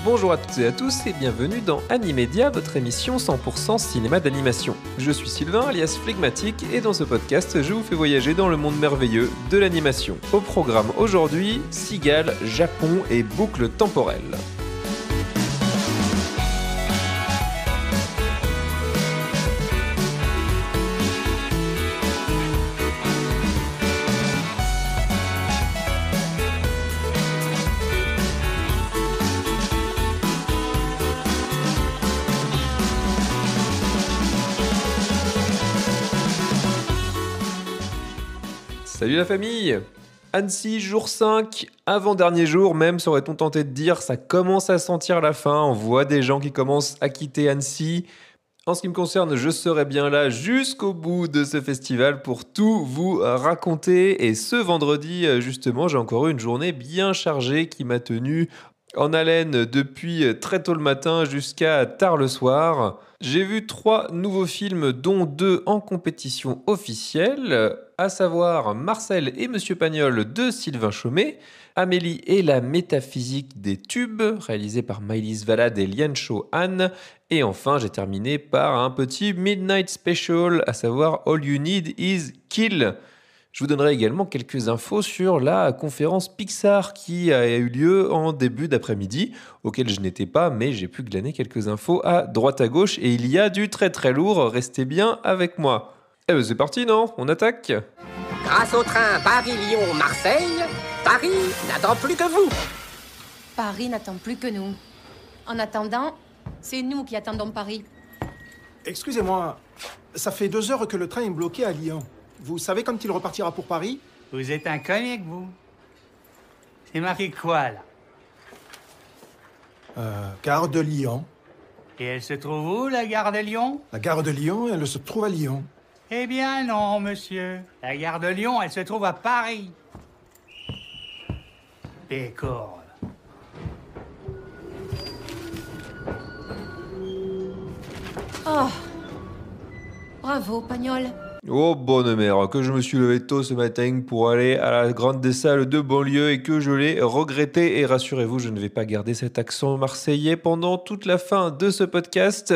Bonjour à toutes et à tous et bienvenue dans Animédia, votre émission 100% cinéma d'animation. Je suis Sylvain alias Phlegmatique et dans ce podcast, je vous fais voyager dans le monde merveilleux de l'animation. Au programme aujourd'hui, Cigale, Japon et boucle temporelle. Salut la famille! Annecy, jour 5, avant-dernier jour même, serait-on tenté de dire, ça commence à sentir la fin, on voit des gens qui commencent à quitter Annecy. En ce qui me concerne, je serai bien là jusqu'au bout de ce festival pour tout vous raconter. Et ce vendredi, justement, j'ai encore eu une journée bien chargée qui m'a tenu en haleine depuis très tôt le matin jusqu'à tard le soir. J'ai vu 3 nouveaux films, dont 2 en compétition officielle, à savoir Marcel et Monsieur Pagnol de Sylvain Chomet, Amélie et la métaphysique des tubes, réalisé par Maëlys Valade et Lian Cho-han, et enfin j'ai terminé par un petit Midnight Special, à savoir All You Need Is Kill. Je vous donnerai également quelques infos sur la conférence Pixar qui a eu lieu en début d'après-midi, auquel je n'étais pas, mais j'ai pu glaner quelques infos à droite à gauche, et il y a du très très lourd, restez bien avec moi. Eh ben c'est parti non? On attaque? Grâce au train Paris-Lyon-Marseille, Paris n'attend plus que vous. Paris n'attend plus que nous. En attendant, c'est nous qui attendons Paris. Excusez-moi, ça fait 2 heures que le train est bloqué à Lyon. Vous savez quand il repartira pour Paris? Vous êtes un comique, vous? C'est marqué quoi, là? Gare de Lyon. Et elle se trouve où, la gare de Lyon? La gare de Lyon, elle se trouve à Lyon. Eh bien non, monsieur. La gare de Lyon, elle se trouve à Paris. D'accord. Oh! Bravo, Pagnol. Oh bonne mère, que je me suis levé tôt ce matin pour aller à la grande des salles de banlieue et que je l'ai regretté. Et rassurez-vous, je ne vais pas garder cet accent marseillais pendant toute la fin de ce podcast.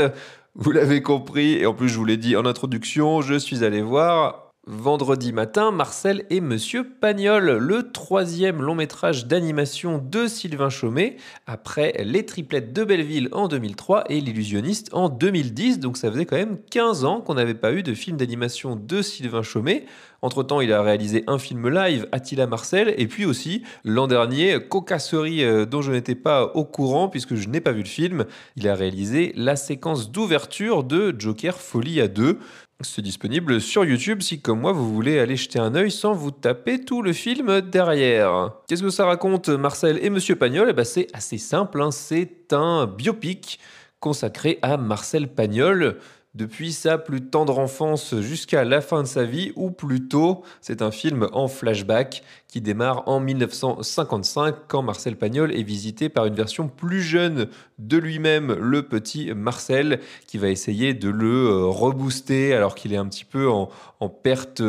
Vous l'avez compris, et en plus je vous l'ai dit en introduction, je suis allé voir vendredi matin Marcel et Monsieur Pagnol, le 3e long métrage d'animation de Sylvain Chomet, après Les Triplettes de Belleville en 2003 et L'Illusionniste en 2010, donc ça faisait quand même 15 ans qu'on n'avait pas eu de film d'animation de Sylvain Chomet. Entre-temps, il a réalisé un film live, Attila Marcel, et puis aussi, l'an dernier, cocasserie dont je n'étais pas au courant puisque je n'ai pas vu le film, il a réalisé la séquence d'ouverture de Joker Folie à 2. C'est disponible sur YouTube si, comme moi, vous voulez aller jeter un œil sans vous taper tout le film derrière. Qu'est-ce que ça raconte, Marcel et Monsieur Pagnol? C'est assez simple, hein. C'est un biopic consacré à Marcel Pagnol, depuis sa plus tendre enfance jusqu'à la fin de sa vie, ou plutôt, c'est un film en flashback qui démarre en 1955 quand Marcel Pagnol est visité par une version plus jeune de lui-même, le petit Marcel, qui va essayer de le rebooster alors qu'il est un petit peu en perte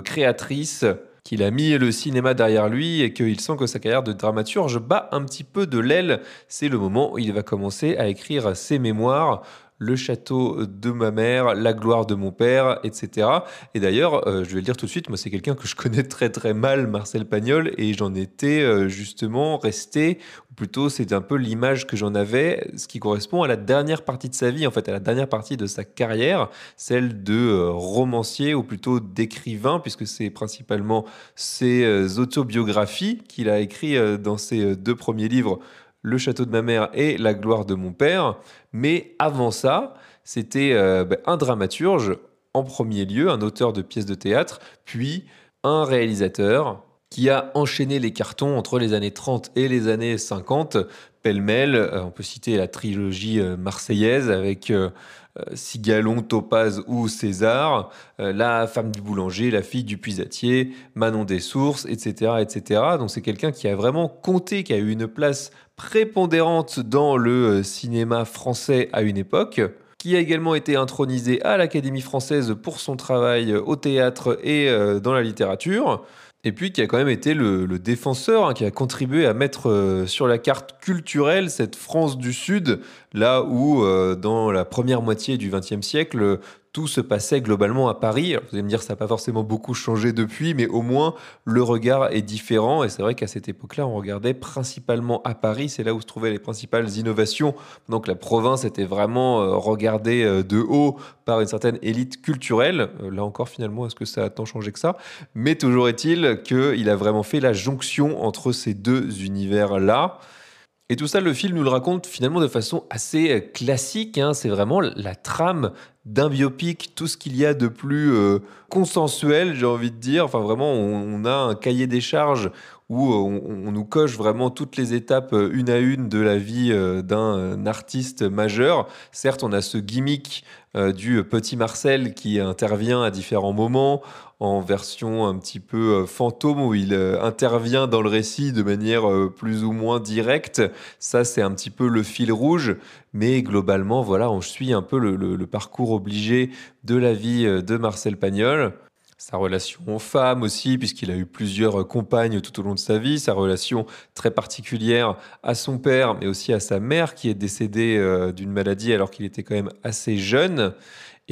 créatrice, qu'il a mis le cinéma derrière lui et qu'il sent que sa carrière de dramaturge bat un petit peu de l'aile. C'est le moment où il va commencer à écrire ses mémoires, Le château de ma mère, La gloire de mon père, etc. Et d'ailleurs, je vais le dire tout de suite, moi c'est quelqu'un que je connais très très mal, Marcel Pagnol, et j'en étais justement resté, ou plutôt c'est un peu l'image que j'en avais, ce qui correspond à la dernière partie de sa vie, en fait à la dernière partie de sa carrière, celle de romancier, ou plutôt d'écrivain, puisque c'est principalement ses autobiographies qu'il a écrit dans ses 2 premiers livres, Le château de ma mère et La gloire de mon père. Mais avant ça, c'était un dramaturge en premier lieu, un auteur de pièces de théâtre, puis un réalisateur qui a enchaîné les cartons entre les années 30 et les années 50, pêle-mêle. On peut citer la trilogie marseillaise avec Cigalon, Topaz ou César, La femme du boulanger, La fille du puisatier, Manon des sources, etc., etc. Donc c'est quelqu'un qui a vraiment compté, qui a eu une place prépondérante dans le cinéma français à une époque, qui a également été intronisé à l'Académie française pour son travail au théâtre et dans la littérature. Et puis qui a quand même été le défenseur, qui a contribué à mettre sur la carte culturelle cette France du Sud, là où dans la première moitié du XXe siècle, tout se passait globalement à Paris. Alors, vous allez me dire, ça n'a pas forcément beaucoup changé depuis, mais au moins le regard est différent. Et c'est vrai qu'à cette époque-là, on regardait principalement à Paris. C'est là où se trouvaient les principales innovations. Donc la province était vraiment regardée de haut par une certaine élite culturelle. Là encore, finalement, est-ce que ça a tant changé que ça? Mais toujours est-il qu'il a vraiment fait la jonction entre ces deux univers-là. Et tout ça, le film nous le raconte finalement de façon assez classique. C'est vraiment la trame d'un biopic, tout ce qu'il y a de plus consensuel, j'ai envie de dire. Enfin, vraiment, on a un cahier des charges où on nous coche vraiment toutes les étapes une à une de la vie d'un artiste majeur. Certes, on a ce gimmick du petit Marcel qui intervient à différents moments en version un petit peu fantôme où il intervient dans le récit de manière plus ou moins directe. Ça, c'est un petit peu le fil rouge. Mais globalement, voilà, on suit un peu le parcours obligé de la vie de Marcel Pagnol. Sa relation aux femmes aussi, puisqu'il a eu plusieurs compagnes tout au long de sa vie. Sa relation très particulière à son père, mais aussi à sa mère, qui est décédée d'une maladie alors qu'il était quand même assez jeune.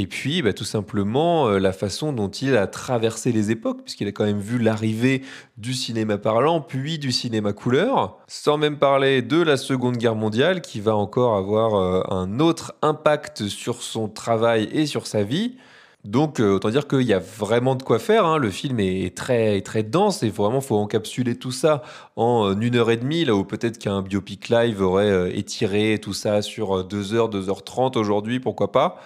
Et puis, tout simplement, la façon dont il a traversé les époques, puisqu'il a quand même vu l'arrivée du cinéma parlant, puis du cinéma couleur, sans même parler de la Seconde Guerre mondiale, qui va encore avoir un autre impact sur son travail et sur sa vie. Donc, autant dire qu'il y a vraiment de quoi faire. Le film est très, très dense et vraiment, faut encapsuler tout ça en 1 heure et demie, là où peut-être qu'un biopic live aurait étiré tout ça sur 2 heures, 2h30 aujourd'hui, pourquoi pas.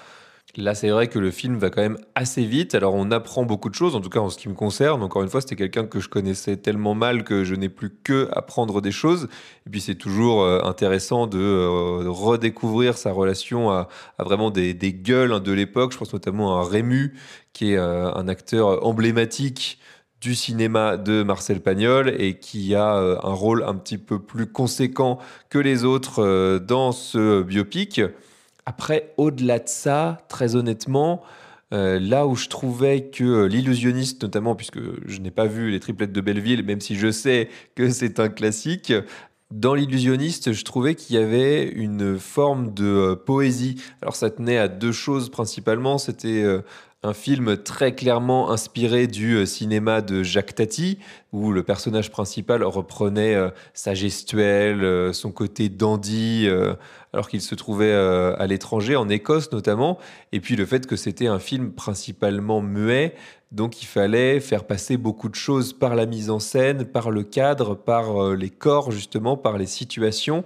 Là, c'est vrai que le film va quand même assez vite. Alors, on apprend beaucoup de choses, en tout cas en ce qui me concerne. Encore une fois, c'était quelqu'un que je connaissais tellement mal que je n'ai plus que apprendre des choses. Et puis, c'est toujours intéressant de redécouvrir sa relation à vraiment des gueules de l'époque. Je pense notamment à Rému, qui est un acteur emblématique du cinéma de Marcel Pagnol et qui a un rôle un petit peu plus conséquent que les autres dans ce biopic. Après, au-delà de ça, très honnêtement, là où je trouvais que l'illusionniste, notamment, puisque je n'ai pas vu les triplettes de Belleville, même si je sais que c'est un classique, dans l'illusionniste, je trouvais qu'il y avait une forme de poésie. Alors ça tenait à deux choses principalement. C'était un film très clairement inspiré du cinéma de Jacques Tati, où le personnage principal reprenait sa gestuelle, son côté dandy, alors qu'il se trouvait à l'étranger, en Écosse notamment. Et puis le fait que c'était un film principalement muet, donc il fallait faire passer beaucoup de choses par la mise en scène, par le cadre, par les corps justement, par les situations.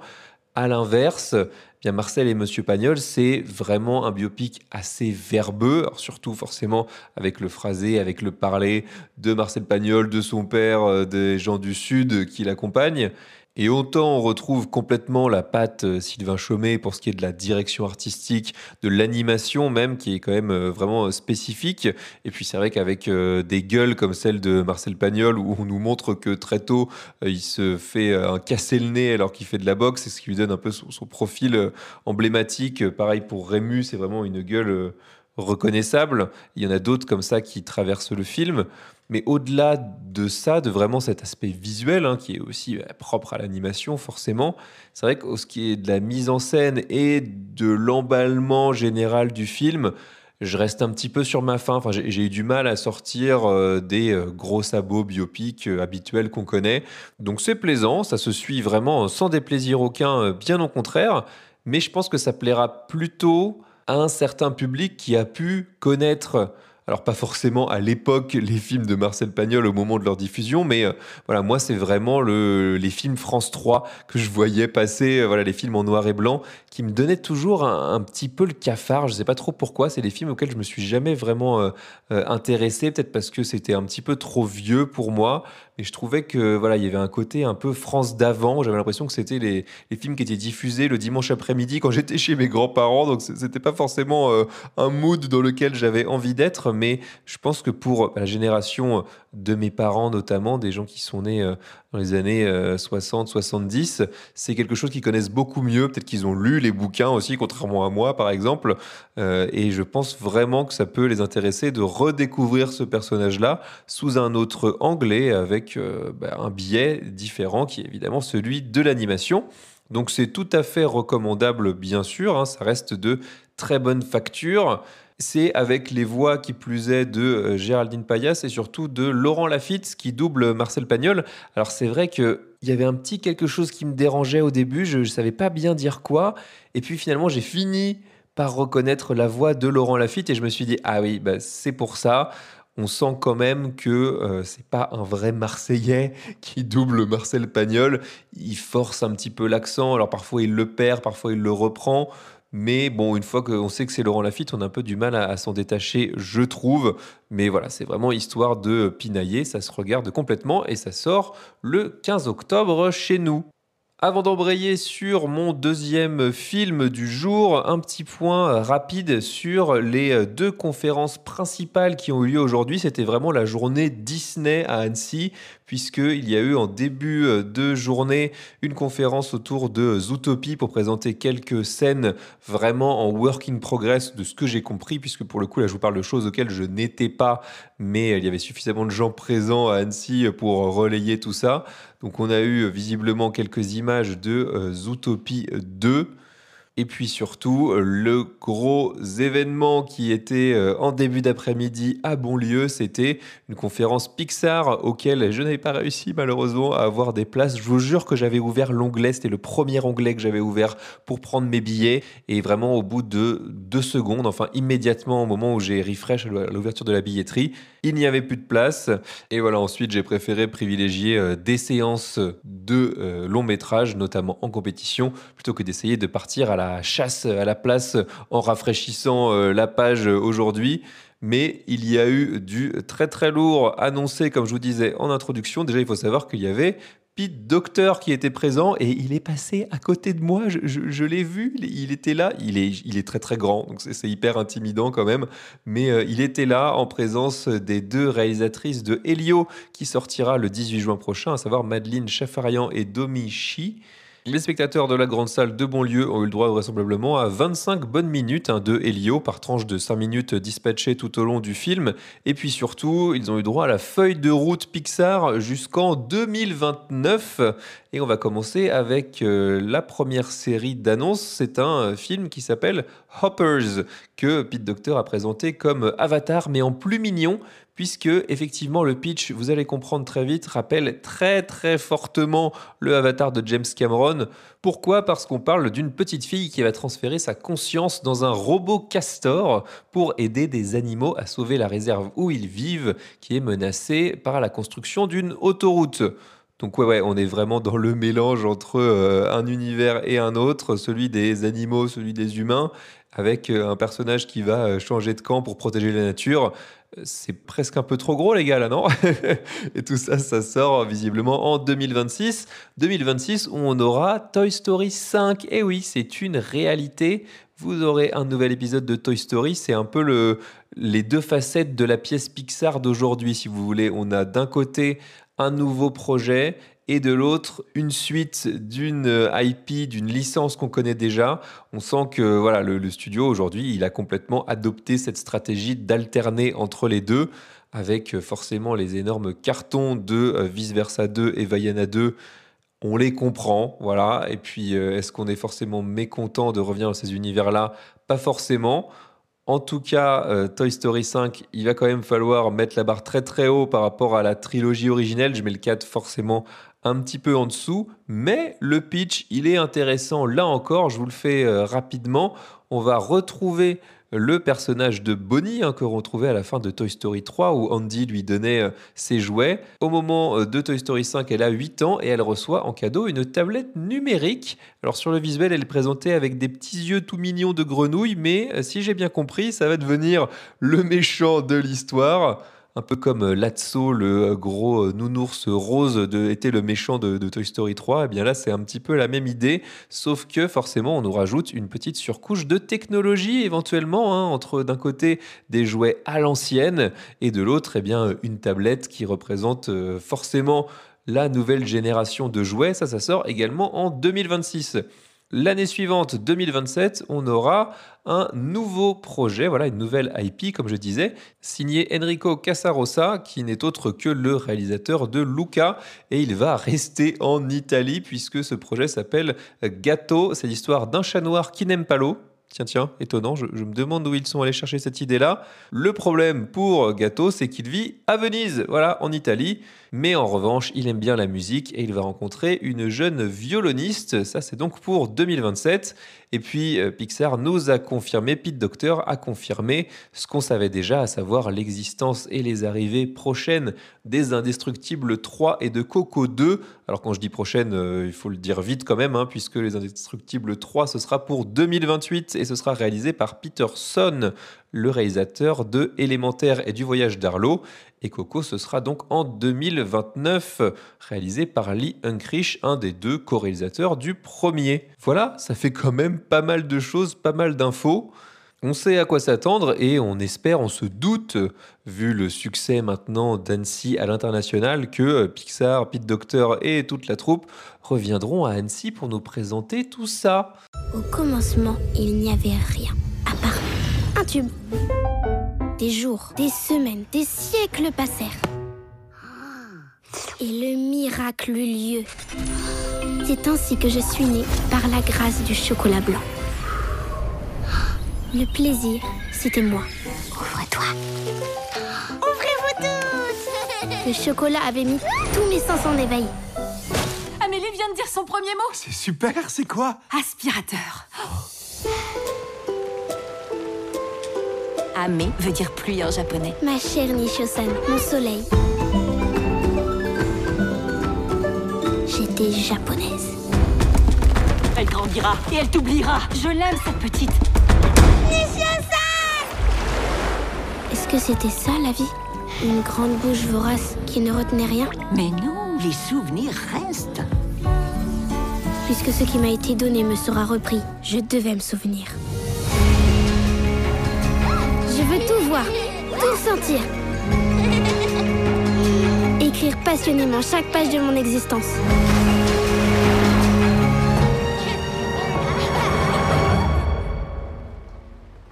À l'inverse, bien Marcel et Monsieur Pagnol, c'est vraiment un biopic assez verbeux, alors surtout forcément avec le phrasé, avec le parler de Marcel Pagnol, de son père, des gens du Sud qui l'accompagnent. Et autant on retrouve complètement la patte Sylvain Chomet pour ce qui est de la direction artistique, de l'animation même, qui est quand même vraiment spécifique. Et puis c'est vrai qu'avec des gueules comme celle de Marcel Pagnol, où on nous montre que très tôt, il se fait casser le nez alors qu'il fait de la boxe, c'est ce qui lui donne un peu son profil emblématique. Pareil pour Rému, c'est vraiment une gueule reconnaissable. Il y en a d'autres comme ça qui traversent le film. Mais au-delà de ça, de vraiment cet aspect visuel, qui est aussi propre à l'animation forcément, c'est vrai que ce qui est de la mise en scène et de l'emballement général du film, je reste un petit peu sur ma faim. Enfin, j'ai eu du mal à sortir des gros sabots biopiques habituels qu'on connaît. Donc c'est plaisant, ça se suit vraiment sans déplaisir aucun, bien au contraire. Mais je pense que ça plaira plutôt à un certain public qui a pu connaître, alors pas forcément à l'époque, les films de Marcel Pagnol au moment de leur diffusion, mais voilà, moi c'est vraiment les films France 3 que je voyais passer, voilà, les films en noir et blanc, qui me donnaient toujours un petit peu le cafard. Je sais pas trop pourquoi, c'est des films auxquels je me suis jamais vraiment intéressé, peut-être parce que c'était un petit peu trop vieux pour moi, mais je trouvais que voilà, il y avait un côté un peu France d'avant. J'avais l'impression que c'était les films qui étaient diffusés le dimanche après-midi quand j'étais chez mes grands-parents, donc c'était pas forcément un mood dans lequel j'avais envie d'être. mais je pense que pour la génération de mes parents notamment, des gens qui sont nés dans les années 60, 70, c'est quelque chose qu'ils connaissent beaucoup mieux. Peut-être qu'ils ont lu les bouquins aussi, contrairement à moi par exemple. Et je pense vraiment que ça peut les intéresser de redécouvrir ce personnage-là sous un autre angle et avec un biais différent qui est évidemment celui de l'animation. Donc c'est tout à fait recommandable, bien sûr, hein, ça reste de très bonne facture. C'est avec les voix qui plus est de Géraldine Payas et surtout de Laurent Lafitte qui double Marcel Pagnol. Alors c'est vrai qu'il y avait un petit quelque chose qui me dérangeait au début, je ne savais pas bien dire quoi. Et puis finalement j'ai fini par reconnaître la voix de Laurent Lafitte et je me suis dit, ah oui, bah, c'est pour ça. On sent quand même que c'est pas un vrai Marseillais qui double Marcel Pagnol. Il force un petit peu l'accent. Alors parfois il le perd, parfois il le reprend. Mais bon, une fois qu'on sait que c'est Laurent Lafitte, on a un peu du mal à s'en détacher, je trouve. Mais voilà, c'est vraiment histoire de pinailler. Ça se regarde complètement et ça sort le 15 octobre chez nous. Avant d'embrayer sur mon deuxième film du jour, un petit point rapide sur les deux conférences principales qui ont eu lieu aujourd'hui. C'était vraiment la journée Disney à Annecy, puisqu'il y a eu en début de journée une conférence autour de Zootopie pour présenter quelques scènes vraiment en work in progress de ce que j'ai compris, puisque pour le coup là je vous parle de choses auxquelles je n'étais pas, mais il y avait suffisamment de gens présents à Annecy pour relayer tout ça. Donc on a eu visiblement quelques images de Zootopie 2. Et puis surtout, le gros événement qui était en début d'après-midi à Bonlieu, c'était une conférence Pixar auquel je n'avais pas réussi malheureusement à avoir des places. Je vous jure que j'avais ouvert l'onglet, c'était le premier onglet que j'avais ouvert pour prendre mes billets. Et vraiment au bout de 2 secondes, enfin immédiatement au moment où j'ai refresh à l'ouverture de la billetterie, il n'y avait plus de place. Et voilà, ensuite j'ai préféré privilégier des séances de long métrage, notamment en compétition, plutôt que d'essayer de partir à la chasse à la place en rafraîchissant la page aujourd'hui. Mais il y a eu du très très lourd annoncé, comme je vous disais en introduction. Déjà, il faut savoir qu'il y avait Pete Docter qui était présent et il est passé à côté de moi. Je l'ai vu, il était là. Il est très très grand, donc c'est hyper intimidant quand même. Mais il était là en présence des deux réalisatrices de Elio qui sortira le 18 juin prochain, à savoir Madeleine Chafarian et Domi Shi. Les spectateurs de la grande salle de Bonlieu ont eu le droit vraisemblablement à 25 bonnes minutes de Elio par tranche de 5 minutes dispatchées tout au long du film. Et puis surtout, ils ont eu droit à la feuille de route Pixar jusqu'en 2029. Et on va commencer avec la première série d'annonces. C'est un film qui s'appelle Hoppers, que Pete Docter a présenté comme Avatar, mais en plus mignon, puisque effectivement le pitch, vous allez comprendre très vite, rappelle très très fortement le Avatar de James Cameron. Pourquoi ? Parce qu'on parle d'une petite fille qui va transférer sa conscience dans un robot castor pour aider des animaux à sauver la réserve où ils vivent, qui est menacée par la construction d'une autoroute. Donc ouais, on est vraiment dans le mélange entre un univers et un autre, celui des animaux, celui des humains, avec un personnage qui va changer de camp pour protéger la nature. C'est presque un peu trop gros les gars là, non ? Et tout ça, ça sort visiblement en 2026. 2026 où on aura Toy Story 5. Et oui, c'est une réalité. Vous aurez un nouvel épisode de Toy Story. C'est un peu les deux facettes de la pièce Pixar d'aujourd'hui, si vous voulez. On a d'un côté un nouveau projet et de l'autre une suite d'une IP, d'une licence qu'on connaît déjà. On sent que voilà, le studio aujourd'hui, il a complètement adopté cette stratégie d'alterner entre les deux, avec forcément les énormes cartons de Vice Versa 2 et Vaiana 2. On les comprend, voilà. Et puis, est-ce qu'on est forcément mécontent de revenir dans ces univers-là ? Pas forcément. En tout cas, Toy Story 5, il va quand même falloir mettre la barre très très haut par rapport à la trilogie originelle. Je mets le 4 forcément un petit peu en dessous, mais le pitch, il est intéressant. Là encore, je vous le fais rapidement. On va retrouver le personnage de Bonnie que l'on retrouvait à la fin de Toy Story 3 où Andy lui donnait ses jouets. Au moment de Toy Story 5, elle a 8 ans et elle reçoit en cadeau une tablette numérique. Alors sur le visuel, elle est présentée avec des petits yeux tout mignons de grenouille, mais si j'ai bien compris, ça va devenir le méchant de l'histoire. un peu comme Lotso, le gros nounours rose était le méchant de Toy Story 3. Et bien là, c'est un petit peu la même idée, sauf que forcément, on nous rajoute une petite surcouche de technologie éventuellement, hein, entre d'un côté des jouets à l'ancienne et de l'autre, eh bien, une tablette qui représente forcément la nouvelle génération de jouets. Ça sort également en 2026. L'année suivante, 2027, on aura un nouveau projet, voilà, une nouvelle IP, comme je disais, signé Enrico Casarosa, qui n'est autre que le réalisateur de Luca, et il va rester en Italie, puisque ce projet s'appelle Gatto. C'est l'histoire d'un chat noir qui n'aime pas l'eau. Tiens, étonnant, je me demande où ils sont allés chercher cette idée-là. Le problème pour Gatto, c'est qu'il vit à Venise, voilà, en Italie. Mais en revanche, il aime bien la musique et il va rencontrer une jeune violoniste. Ça, c'est donc pour 2027. Et puis, Pixar nous a confirmé, Pete Docter a confirmé ce qu'on savait déjà, à savoir l'existence et les arrivées prochaines des Indestructibles 3 et de Coco 2. Alors, quand je dis prochaine, il faut le dire vite quand même, hein, puisque les Indestructibles 3, ce sera pour 2028 et ce sera réalisé par Peter Sohn, le réalisateur de Élémentaire et du Voyage d'Arlo. Et Coco, ce sera donc en 2029, réalisé par Lee Unkrich, un des deux co-réalisateurs du premier. Voilà, ça fait quand même pas mal de choses, pas mal d'infos. On sait à quoi s'attendre et on espère, on se doute, vu le succès maintenant d'Annecy à l'international, que Pixar, Pete Docter et toute la troupe reviendront à Annecy pour nous présenter tout ça. Au commencement, il n'y avait rien, à part un tube. Des jours, des semaines, des siècles passèrent. Et le miracle eut lieu. C'est ainsi que je suis née par la grâce du chocolat blanc. Le plaisir, c'était moi. Ouvre-toi. Ouvrez-vous tous. Le chocolat avait mis tous mes sens en éveil. Amélie vient de dire son premier mot. C'est super, c'est quoi? Aspirateur. Ame veut dire pluie en japonais. Ma chère Nisho-san, mon soleil. J'étais japonaise. Elle grandira et elle t'oubliera. Je l'aime, cette petite. Nisho-san! Est-ce que c'était ça, la vie? Une grande bouche vorace qui ne retenait rien? Mais non, les souvenirs restent. Puisque ce qui m'a été donné me sera repris, je devais me souvenir. Je veux tout voir, tout sentir. Écrire passionnément chaque page de mon existence.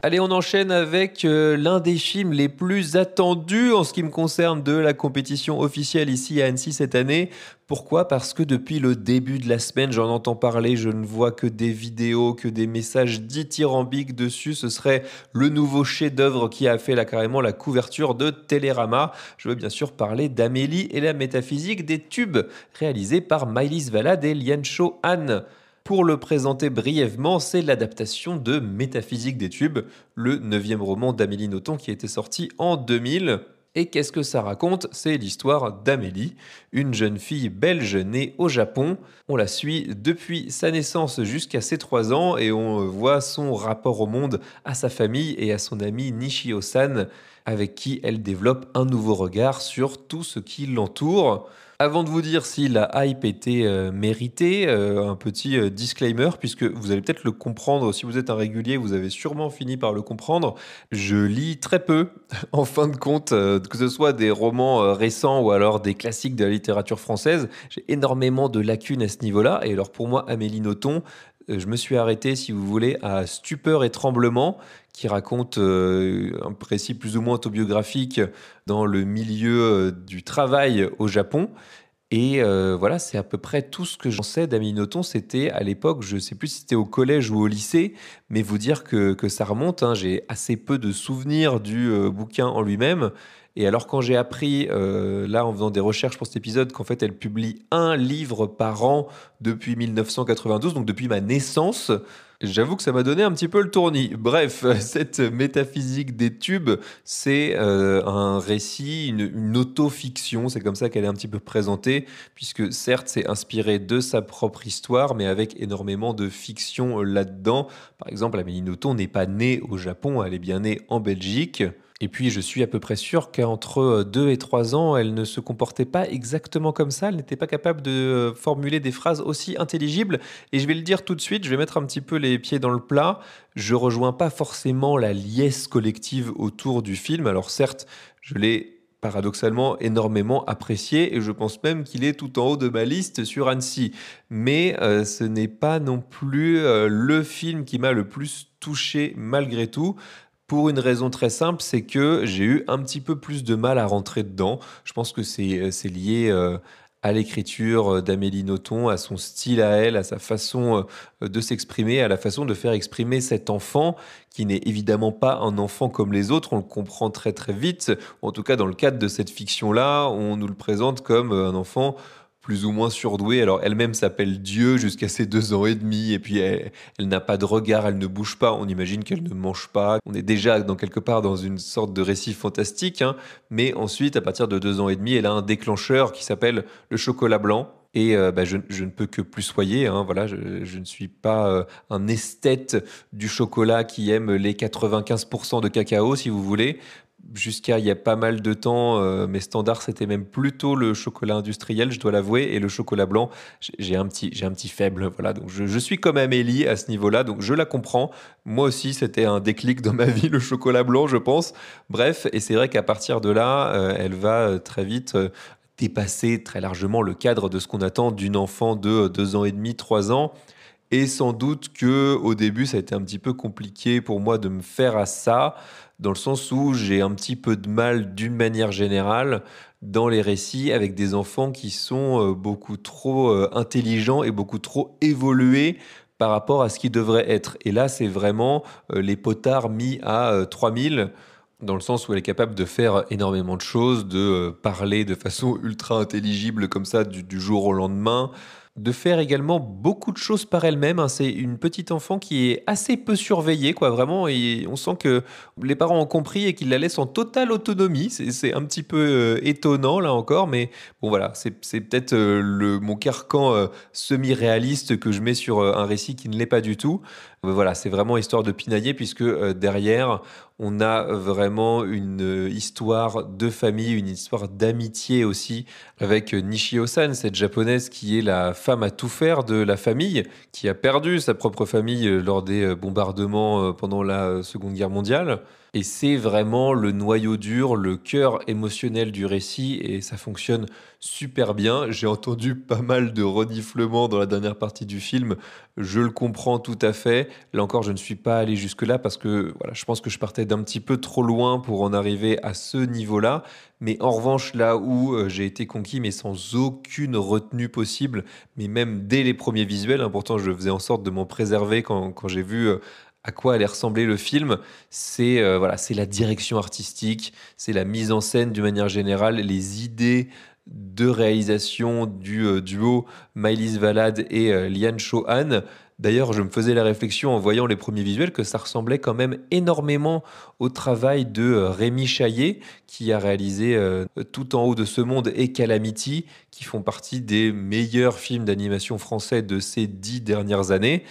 Allez, on enchaîne avec l'un des films les plus attendus en ce qui me concerne de la compétition officielle ici à Annecy cette année. Pourquoi ? Parce que depuis le début de la semaine, j'en entends parler, je ne vois que des vidéos, que des messages dithyrambiques dessus. Ce serait le nouveau chef-d'œuvre qui a fait carrément la couverture de Télérama. Je veux bien sûr parler d'Amélie et la métaphysique des tubes, réalisé par Maëlys Valade et Liancho Han. Pour le présenter brièvement, c'est l'adaptation de Métaphysique des tubes, le 9e roman d'Amélie Nothomb qui était sorti en 2000. Et qu'est-ce que ça raconte ? C'est l'histoire d'Amélie, une jeune fille belge née au Japon. On la suit depuis sa naissance jusqu'à ses 3 ans et on voit son rapport au monde, à sa famille et à son ami Nishio-san, avec qui elle développe un nouveau regard sur tout ce qui l'entoure. Avant de vous dire si la hype était méritée, un petit disclaimer, puisque vous allez peut-être le comprendre, si vous êtes un régulier, vous avez sûrement fini par le comprendre. Je lis très peu, en fin de compte, que ce soit des romans récents ou alors des classiques de la littérature française. J'ai énormément de lacunes à ce niveau-là, et alors pour moi, Amélie Nothomb, je me suis arrêté, si vous voulez, à Stupeur et Tremblement, qui raconte un récit plus ou moins autobiographique dans le milieu du travail au Japon. Et voilà, c'est à peu près tout ce que j'en sais d'Amélie Nothomb. C'était à l'époque, je ne sais plus si c'était au collège ou au lycée, mais vous dire que ça remonte, hein, j'ai assez peu de souvenirs du bouquin en lui-même. Et alors quand j'ai appris, là en faisant des recherches pour cet épisode, qu'en fait elle publie un livre par an depuis 1992, donc depuis ma naissance, j'avoue que ça m'a donné un petit peu le tournis. Bref, cette métaphysique des tubes, c'est un récit, une autofiction, c'est comme ça qu'elle est un petit peu présentée, puisque certes c'est inspiré de sa propre histoire, mais avec énormément de fiction là-dedans. Par exemple, Amélie Nothomb n'est pas née au Japon, elle est bien née en Belgique. Et puis, je suis à peu près sûr qu'entre 2 et 3 ans, elle ne se comportait pas exactement comme ça. Elle n'était pas capable de formuler des phrases aussi intelligibles. Et je vais le dire tout de suite, je vais mettre un petit peu les pieds dans le plat. Je rejoins pas forcément la liesse collective autour du film. Alors certes, je l'ai paradoxalement énormément apprécié et je pense même qu'il est tout en haut de ma liste sur Annecy. Mais ce n'est pas non plus le film qui m'a le plus touché malgré tout. Pour une raison très simple, c'est que j'ai eu un petit peu plus de mal à rentrer dedans. Je pense que c'est lié à l'écriture d'Amélie Nothomb, à son style à elle, à sa façon de s'exprimer, à la façon de faire exprimer cet enfant qui n'est évidemment pas un enfant comme les autres. On le comprend très très vite. En tout cas, dans le cadre de cette fiction-là, on nous le présente comme un enfant plus ou moins surdouée. Alors elle-même s'appelle Dieu jusqu'à ses 2 ans et demi, et puis elle n'a pas de regard, elle ne bouge pas, on imagine qu'elle ne mange pas. On est déjà dans quelque part dans une sorte de récit fantastique, hein. Mais ensuite, à partir de 2 ans et demi, elle a un déclencheur qui s'appelle le chocolat blanc. Et je ne peux que plus soyer, hein, voilà, je ne suis pas un esthète du chocolat qui aime les 95% de cacao, si vous voulez. Jusqu'à il y a pas mal de temps, mes standards, c'était même plutôt le chocolat industriel, je dois l'avouer, et le chocolat blanc, j'ai un petit faible, voilà. Donc je suis comme Amélie à ce niveau-là, donc je la comprends. Moi aussi, c'était un déclic dans ma vie, le chocolat blanc, je pense. Bref, et c'est vrai qu'à partir de là, elle va très vite dépasser très largement le cadre de ce qu'on attend d'une enfant de 2 ans et demi, 3 ans. Et sans doute que au début, ça a été un petit peu compliqué pour moi de me faire à ça, dans le sens où j'ai un petit peu de mal, d'une manière générale, dans les récits avec des enfants qui sont beaucoup trop intelligents et beaucoup trop évolués par rapport à ce qu'ils devraient être. Et là, c'est vraiment les potards mis à 3000, dans le sens où elle est capable de faire énormément de choses, de parler de façon ultra intelligible comme ça du jour au lendemain, de faire également beaucoup de choses par elle-même, hein. C'est une petite enfant qui est assez peu surveillée, quoi, vraiment. Et on sent que les parents ont compris et qu'ils la laissent en totale autonomie. C'est un petit peu étonnant, là encore, mais bon, voilà, c'est peut-être mon carcan semi-réaliste que je mets sur un récit qui ne l'est pas du tout. Voilà, c'est vraiment histoire de pinailler, puisque derrière, on a vraiment une histoire de famille, une histoire d'amitié aussi, avec Nishio-san, cette japonaise qui est la femme à tout faire de la famille, qui a perdu sa propre famille lors des bombardements pendant la Seconde Guerre mondiale. Et c'est vraiment le noyau dur, le cœur émotionnel du récit, et ça fonctionne super bien. J'ai entendu pas mal de reniflements dans la dernière partie du film, je le comprends tout à fait. Là encore, je ne suis pas allé jusque-là parce que voilà, je pense que je partais d'un petit peu trop loin pour en arriver à ce niveau-là. Mais en revanche, là où j'ai été conquis, mais sans aucune retenue possible, mais même dès les premiers visuels, hein, pourtant je faisais en sorte de m'en préserver quand j'ai vu à quoi allait ressembler le film, c'est la direction artistique, c'est la mise en scène d'une manière générale, les idées de réalisation du duo Maëlys Valade et Lian Cho-han. D'ailleurs, je me faisais la réflexion en voyant les premiers visuels que ça ressemblait quand même énormément au travail de Rémi Chaillet, qui a réalisé Tout en haut de ce monde et Calamity, qui font partie des meilleurs films d'animation français de ces 10 dernières années.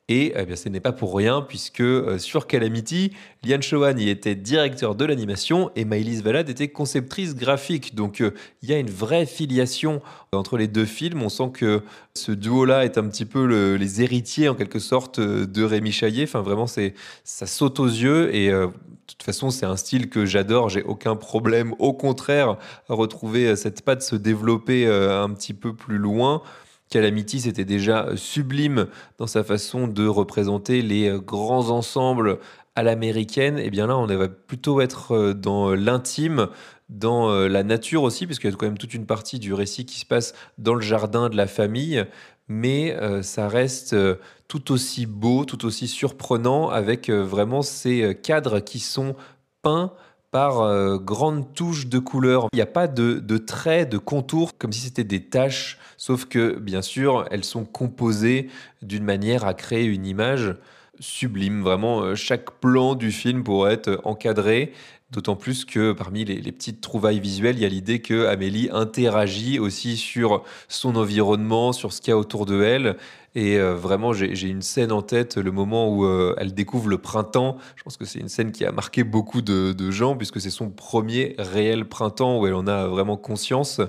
Et eh bien, ce n'est pas pour rien, puisque sur Calamity, Lian Cho-han y était directeur de l'animation et Maëlys Valade était conceptrice graphique. Donc il y a une vraie filiation entre les deux films. On sent que ce duo-là est un petit peu les héritiers en quelque sorte de Rémi Chaillet. Enfin vraiment, ça saute aux yeux et de toute façon, c'est un style que j'adore. J'ai aucun problème, au contraire, à retrouver cette patte se développer un petit peu plus loin. Calamity, c'était déjà sublime dans sa façon de représenter les grands ensembles à l'américaine. Et bien là, on va plutôt être dans l'intime, dans la nature aussi, parce qu'il y a quand même toute une partie du récit qui se passe dans le jardin de la famille. Mais ça reste tout aussi beau, tout aussi surprenant, avec vraiment ces cadres qui sont peints par grandes touches de couleurs. Il n'y a pas de traits, de contours, comme si c'était des taches, sauf que, bien sûr, elles sont composées d'une manière à créer une image sublime. Vraiment, chaque plan du film pourrait être encadré. D'autant plus que parmi les petites trouvailles visuelles, il y a l'idée que Amélie interagit aussi sur son environnement, sur ce qu'il y a autour de elle. Et vraiment, j'ai une scène en tête, le moment où elle découvre le printemps. Je pense que c'est une scène qui a marqué beaucoup de gens, puisque c'est son premier réel printemps où elle en a vraiment conscience.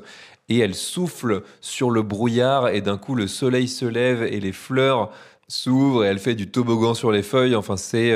Et elle souffle sur le brouillard, et d'un coup, le soleil se lève et les fleurs s'ouvre et elle fait du toboggan sur les feuilles. Enfin, c'est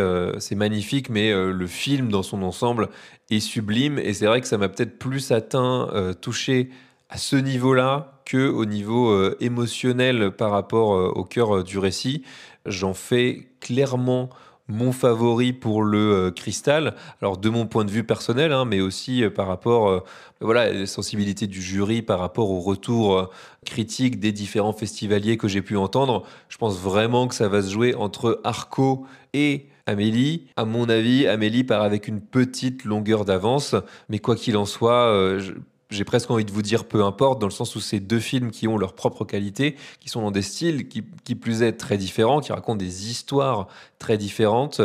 magnifique, mais le film dans son ensemble est sublime. Et c'est vrai que ça m'a peut-être plus atteint, touché à ce niveau-là que au niveau émotionnel par rapport au cœur du récit. J'en fais clairement mon favori pour le Cristal. Alors de mon point de vue personnel, hein, mais aussi par rapport voilà, à la sensibilité du jury, par rapport au retour critique des différents festivaliers que j'ai pu entendre. Je pense vraiment que ça va se jouer entre Arco et Amélie. À mon avis, Amélie part avec une petite longueur d'avance, mais quoi qu'il en soit, j'ai presque envie de vous dire peu importe, dans le sens où c'est deux films qui ont leur propre qualité, qui sont dans des styles qui plus est très différents, qui racontent des histoires très différentes.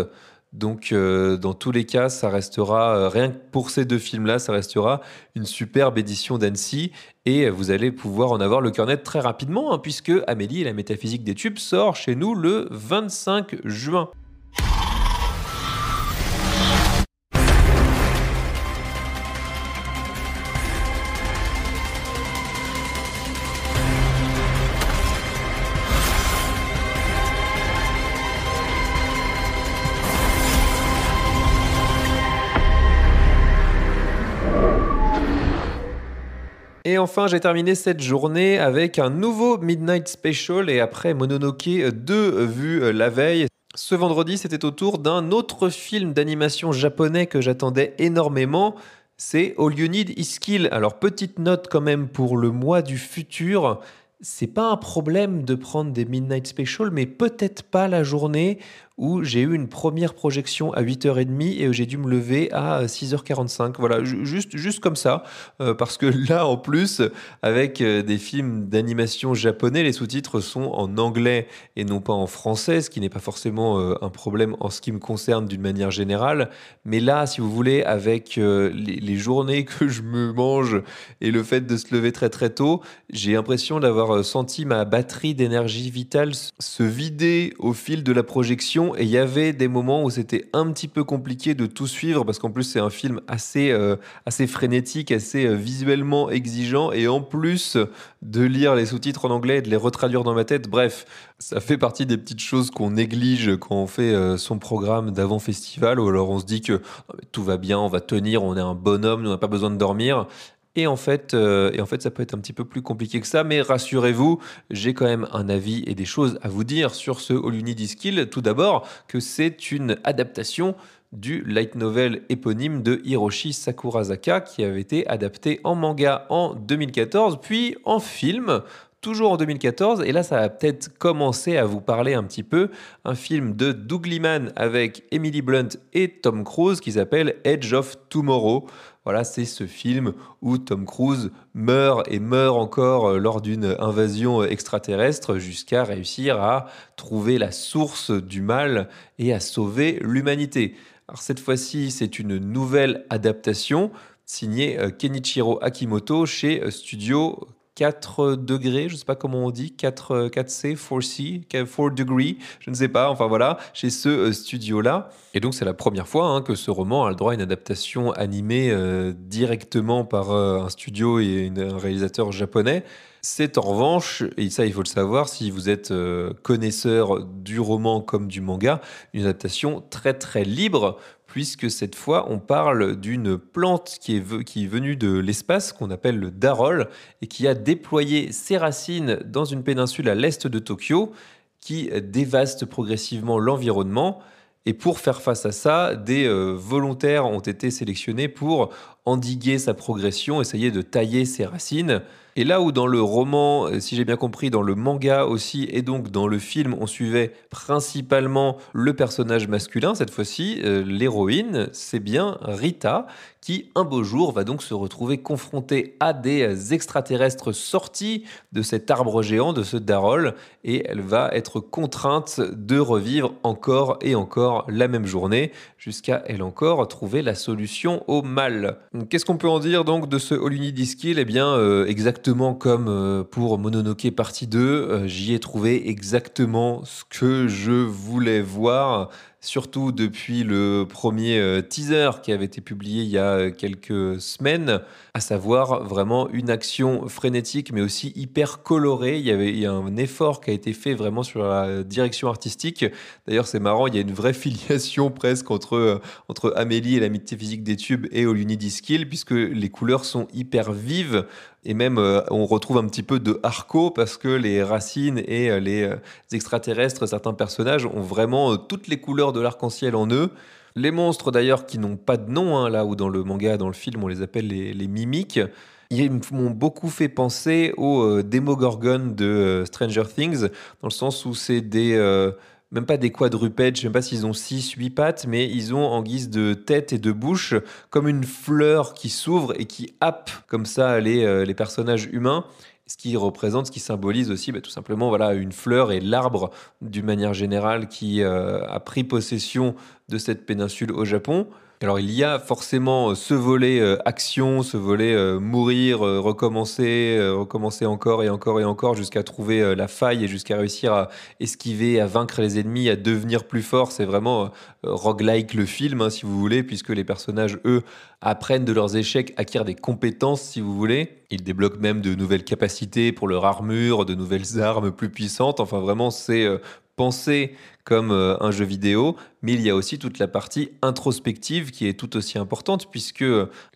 Donc, dans tous les cas, ça restera, rien que pour ces deux films-là, ça restera une superbe édition d'Annecy. Et vous allez pouvoir en avoir le cœur net très rapidement, hein, puisque Amélie et la métaphysique des tubes sort chez nous le 25 juin. Et enfin, j'ai terminé cette journée avec un nouveau Midnight Special, et après Mononoke 2 vu la veille. Ce vendredi, c'était au tour d'un autre film d'animation japonais que j'attendais énormément. C'est All You Need Is Kill. Alors, petite note quand même pour le mois du futur. C'est pas un problème de prendre des Midnight Special, mais peut-être pas la journée où j'ai eu une première projection à 8h30 et où j'ai dû me lever à 6h45. Voilà, juste comme ça. Parce que là, en plus, avec des films d'animation japonais, les sous-titres sont en anglais et non pas en français, ce qui n'est pas forcément un problème en ce qui me concerne d'une manière générale. Mais là, si vous voulez, avec les journées que je me mange et le fait de se lever très très tôt, j'ai l'impression d'avoir senti ma batterie d'énergie vitale se vider au fil de la projection. Et il y avait des moments où c'était un petit peu compliqué de tout suivre, parce qu'en plus c'est un film assez frénétique, assez visuellement exigeant, et en plus de lire les sous-titres en anglais et de les retraduire dans ma tête, bref, ça fait partie des petites choses qu'on néglige quand on fait son programme d'avant-festival, ou alors on se dit que tout va bien, on va tenir, on est un bonhomme, on n'a pas besoin de dormir. Et en fait, ça peut être un petit peu plus compliqué que ça, mais rassurez-vous, j'ai quand même un avis et des choses à vous dire sur ce All You Need Is Kill. Tout d'abord, que c'est une adaptation du light novel éponyme de Hiroshi Sakurazaka, qui avait été adapté en manga en 2014, puis en film toujours en 2014, et là ça va peut-être commencer à vous parler un petit peu, un film de Doug Liman avec Emily Blunt et Tom Cruise qui s'appelle Edge of Tomorrow. Voilà, c'est ce film où Tom Cruise meurt et meurt encore lors d'une invasion extraterrestre, jusqu'à réussir à trouver la source du mal et à sauver l'humanité. Alors cette fois-ci, c'est une nouvelle adaptation signée Kenichiro Akimoto chez Studio 4 degrés, je ne sais pas comment on dit, 4C, 4C, 4 degrés, je ne sais pas, enfin voilà, chez ce studio-là. Et donc c'est la première fois que ce roman a le droit à une adaptation animée directement par un studio et un réalisateur japonais. C'est en revanche, et ça il faut le savoir si vous êtes connaisseur du roman comme du manga, une adaptation très très libre, puisque cette fois on parle d'une plante qui est venue de l'espace, qu'on appelle le darol, et qui a déployé ses racines dans une péninsule à l'est de Tokyo, qui dévaste progressivement l'environnement. Et pour faire face à ça, des volontaires ont été sélectionnés pour endiguer sa progression, essayer de tailler ses racines. Et là où dans le roman, si j'ai bien compris, dans le manga aussi, et donc dans le film, on suivait principalement le personnage masculin, cette fois-ci, l'héroïne, c'est bien Rita, qui un beau jour va donc se retrouver confrontée à des extraterrestres sortis de cet arbre géant, de ce Darol, et elle va être contrainte de revivre encore et encore la même journée, jusqu'à elle encore trouver la solution au mal. Qu'est-ce qu'on peut en dire donc de ce All You Need Is Kill ? Eh bien, exactement comme pour Mononoke partie 2, j'y ai trouvé exactement ce que je voulais voir. Surtout depuis le premier teaser qui avait été publié il y a quelques semaines, à savoir vraiment une action frénétique mais aussi hyper colorée. Il y a un effort qui a été fait vraiment sur la direction artistique. D'ailleurs, c'est marrant, il y a une vraie filiation presque entre Amélie et l'amitié physique des tubes et All You Need Is Kill, puisque les couleurs sont hyper vives. Et même, on retrouve un petit peu de Harco parce que les racines et les extraterrestres, certains personnages, ont vraiment toutes les couleurs de l'arc-en-ciel en eux. Les monstres, d'ailleurs, qui n'ont pas de nom, hein, là où dans le manga, dans le film, on les appelle les mimiques, ils m'ont beaucoup fait penser aux Demogorgon de Stranger Things, dans le sens où c'est même pas des quadrupèdes, je ne sais pas s'ils ont 6, 8 pattes, mais ils ont en guise de tête et de bouche comme une fleur qui s'ouvre et qui happe comme ça les personnages humains. Ce qui représente, ce qui symbolise aussi tout simplement voilà, une fleur et l'arbre d'une manière générale qui a pris possession de cette péninsule au Japon. Alors il y a forcément ce volet action, ce volet mourir, recommencer encore et encore et encore jusqu'à trouver la faille et jusqu'à réussir à esquiver, à vaincre les ennemis, à devenir plus fort. C'est vraiment roguelike le film, hein, si vous voulez, puisque les personnages, eux, apprennent de leurs échecs, acquièrent des compétences, si vous voulez. Ils débloquent même de nouvelles capacités pour leur armure, de nouvelles armes plus puissantes. Enfin vraiment, c'est pensé comme un jeu vidéo, mais il y a aussi toute la partie introspective qui est tout aussi importante, puisque,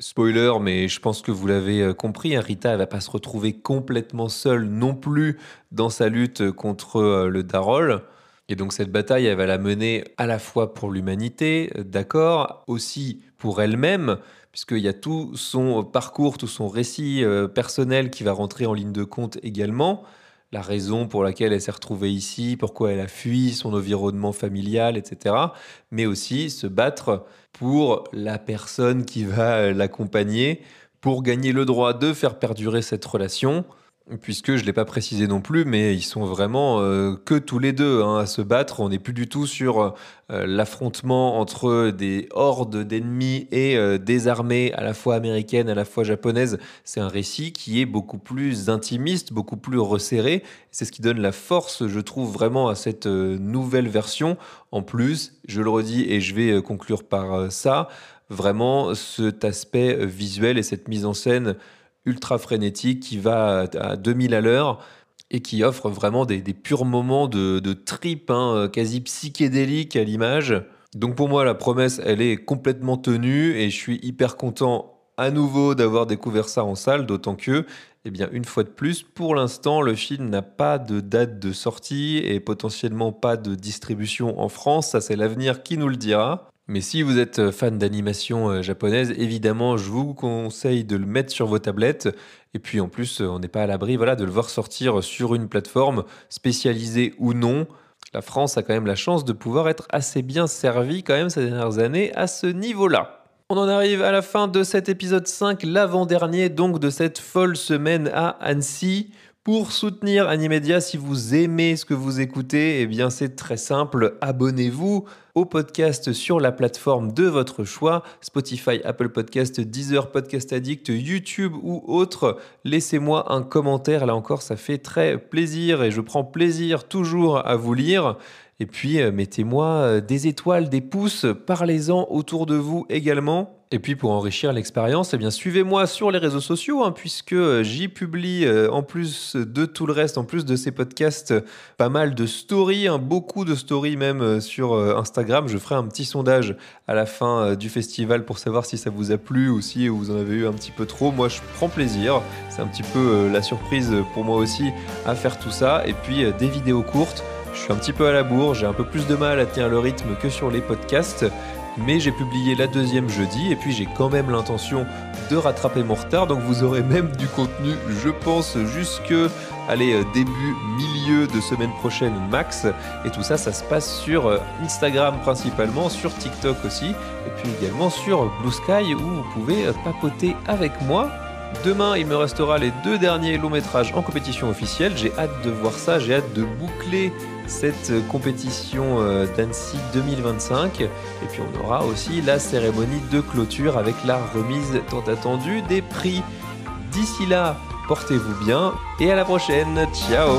spoiler, mais je pense que vous l'avez compris, Rita, elle va pas se retrouver complètement seule non plus dans sa lutte contre le Darol. Et donc cette bataille, elle va la mener à la fois pour l'humanité, d'accord, aussi pour elle-même, puisqu'il y a tout son parcours, tout son récit personnel qui va rentrer en ligne de compte également. La raison pour laquelle elle s'est retrouvée ici, pourquoi elle a fui son environnement familial, etc. Mais aussi se battre pour la personne qui va l'accompagner, pour gagner le droit de faire perdurer cette relation, puisque je ne l'ai pas précisé non plus, mais ils sont vraiment que tous les deux à se battre. On n'est plus du tout sur l'affrontement entre des hordes d'ennemis et des armées à la fois américaines, à la fois japonaises. C'est un récit qui est beaucoup plus intimiste, beaucoup plus resserré. C'est ce qui donne la force, je trouve, vraiment à cette nouvelle version. En plus, je le redis et je vais conclure par ça, vraiment cet aspect visuel et cette mise en scène ultra frénétique qui va à 2000 à l'heure et qui offre vraiment des purs moments de trip, quasi psychédéliques à l'image. Donc pour moi, la promesse, elle est complètement tenue et je suis hyper content à nouveau d'avoir découvert ça en salle, d'autant que, eh bien, une fois de plus, pour l'instant, le film n'a pas de date de sortie et potentiellement pas de distribution en France. Ça, c'est l'avenir qui nous le dira. Mais si vous êtes fan d'animation japonaise, évidemment, je vous conseille de le mettre sur vos tablettes. Et puis en plus, on n'est pas à l'abri de le voir sortir sur une plateforme spécialisée ou non. La France a quand même la chance de pouvoir être assez bien servie quand même ces dernières années à ce niveau-là. On en arrive à la fin de cet épisode 5, l'avant-dernier donc de cette folle semaine à Annecy. Pour soutenir Animedia, si vous aimez ce que vous écoutez, eh bien c'est très simple, abonnez-vous au podcast sur la plateforme de votre choix, Spotify, Apple Podcast, Deezer, Podcast Addict, YouTube ou autre. Laissez-moi un commentaire, là encore ça fait très plaisir et je prends plaisir toujours à vous lire. Et puis mettez-moi des étoiles, des pouces, parlez-en autour de vous également. Et puis pour enrichir l'expérience, eh bien suivez-moi sur les réseaux sociaux, puisque j'y publie en plus de tout le reste, en plus de ces podcasts, pas mal de stories, beaucoup de stories même sur Instagram. Je ferai un petit sondage à la fin du festival pour savoir si ça vous a plu ou si vous en avez eu un petit peu trop. Moi, je prends plaisir. C'est un petit peu la surprise pour moi aussi à faire tout ça. Et puis des vidéos courtes. Je suis un petit peu à la bourre, j'ai un peu plus de mal à tenir le rythme que sur les podcasts. mais j'ai publié la deuxième jeudi et puis j'ai quand même l'intention de rattraper mon retard, donc vous aurez même du contenu, je pense, jusque début, milieu de semaine prochaine max. Et tout ça, ça se passe sur Instagram principalement, sur TikTok aussi, et puis également sur Blue Sky où vous pouvez papoter avec moi. Demain, il me restera les 2 derniers longs métrages en compétition officielle. J'ai hâte de voir ça, j'ai hâte de boucler cette compétition d'Annecy 2025. Et puis on aura aussi la cérémonie de clôture avec la remise tant attendue des prix. D'ici là, portez-vous bien et à la prochaine. Ciao!